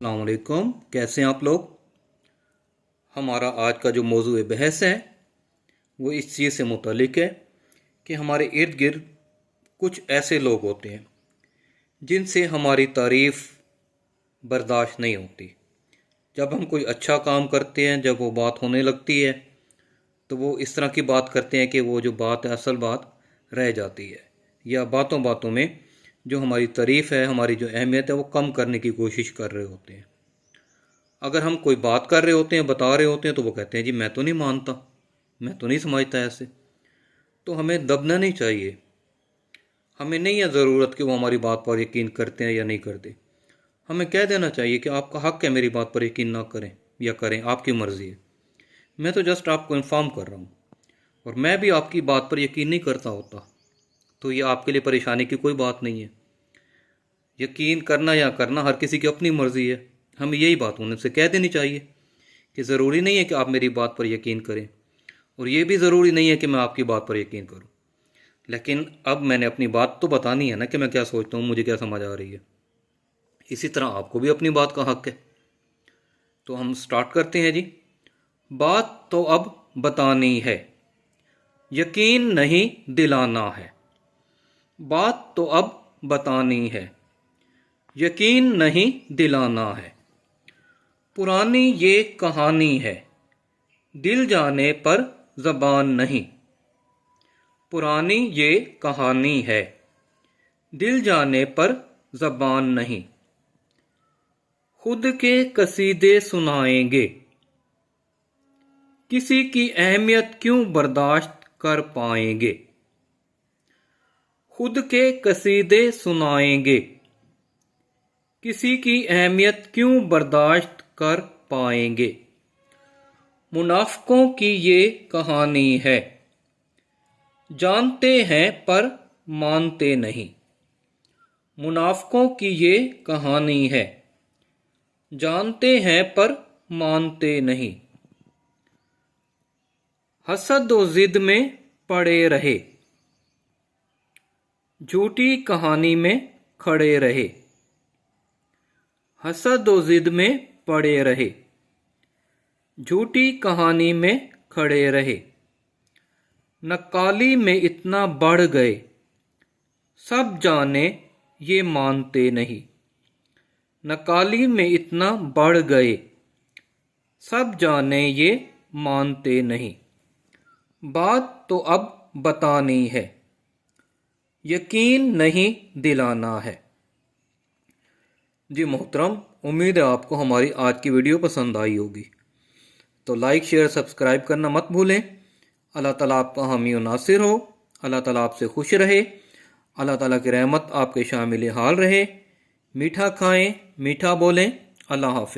السلام علیکم، کیسے ہیں آپ لوگ؟ ہمارا آج کا جو موضوع بحث ہے وہ اس چیز سے متعلق ہے کہ ہمارے ارد گرد کچھ ایسے لوگ ہوتے ہیں جن سے ہماری تعریف برداشت نہیں ہوتی۔ جب ہم کوئی اچھا کام کرتے ہیں، جب وہ بات ہونے لگتی ہے تو وہ اس طرح کی بات کرتے ہیں کہ وہ جو بات ہے اصل بات رہ جاتی ہے، یا باتوں باتوں میں جو ہماری تعریف ہے، ہماری جو اہمیت ہے وہ کم کرنے کی کوشش کر رہے ہوتے ہیں۔ اگر ہم کوئی بات کر رہے ہوتے ہیں، بتا رہے ہوتے ہیں، تو وہ کہتے ہیں جی میں تو نہیں مانتا، میں تو نہیں سمجھتا ایسے۔ تو ہمیں دبنا نہیں چاہیے، ہمیں نہیں ہے ضرورت کہ وہ ہماری بات پر یقین کرتے ہیں یا نہیں کرتے۔ ہمیں کہہ دینا چاہیے کہ آپ کا حق ہے میری بات پر یقین نہ کریں یا کریں، آپ کی مرضی ہے، میں تو جسٹ آپ کو انفارم کر رہا ہوں، اور میں بھی آپ کی بات پر یقین نہیں کرتا ہوتا، تو یہ آپ کے لیے پریشانی کی کوئی بات نہیں ہے۔ یقین کرنا یا کرنا ہر کسی کی اپنی مرضی ہے۔ ہمیں یہی بات ان سے کہہ دینی چاہیے کہ ضروری نہیں ہے کہ آپ میری بات پر یقین کریں، اور یہ بھی ضروری نہیں ہے کہ میں آپ کی بات پر یقین کروں، لیکن اب میں نے اپنی بات تو بتانی ہے نا کہ میں کیا سوچتا ہوں، مجھے کیا سمجھ آ رہی ہے۔ اسی طرح آپ کو بھی اپنی بات کا حق ہے۔ تو ہم سٹارٹ کرتے ہیں جی۔ بات تو اب بتانی ہے، یقین نہیں دلانا ہے۔ بات تو اب بتانی ہے، یقین نہیں دلانا ہے۔ پرانی یہ کہانی ہے، دل جانے پر زبان نہیں۔ پرانی یہ کہانی ہے، دل جانے پر زبان نہیں۔ خود کے قصیدے سنائیں گے، کسی کی اہمیت کیوں برداشت کر پائیں گے۔ خود کے قصیدے سنائیں گے، کسی کی اہمیت کیوں برداشت کر پائیں گے۔ منافقوں کی یہ کہانی ہے، جانتے ہیں پر مانتے نہیں۔ منافقوں کی یہ کہانی ہے، جانتے ہیں پر مانتے نہیں۔ حسد و ضد میں پڑے رہے، جھوٹی کہانی میں کھڑے رہے۔ حسد و ضد میں پڑے رہے، جھوٹی کہانی میں کھڑے رہے۔ نکالی میں اتنا بڑھ گئے، سب جانے یہ مانتے نہیں۔ نکالی میں اتنا بڑھ گئے، سب جانے یہ مانتے نہیں۔ بات تو اب بتانی ہے، یقین نہیں دلانا ہے۔ جی محترم، امید ہے آپ کو ہماری آج کی ویڈیو پسند آئی ہوگی، تو لائک شیئر سبسکرائب کرنا مت بھولیں۔ اللہ تعالیٰ آپ کا حامی و ناصر ہو، اللہ تعالیٰ آپ سے خوش رہے، اللہ تعالیٰ کی رحمت آپ کے شامل حال رہے۔ میٹھا کھائیں، میٹھا بولیں۔ اللہ حافظ۔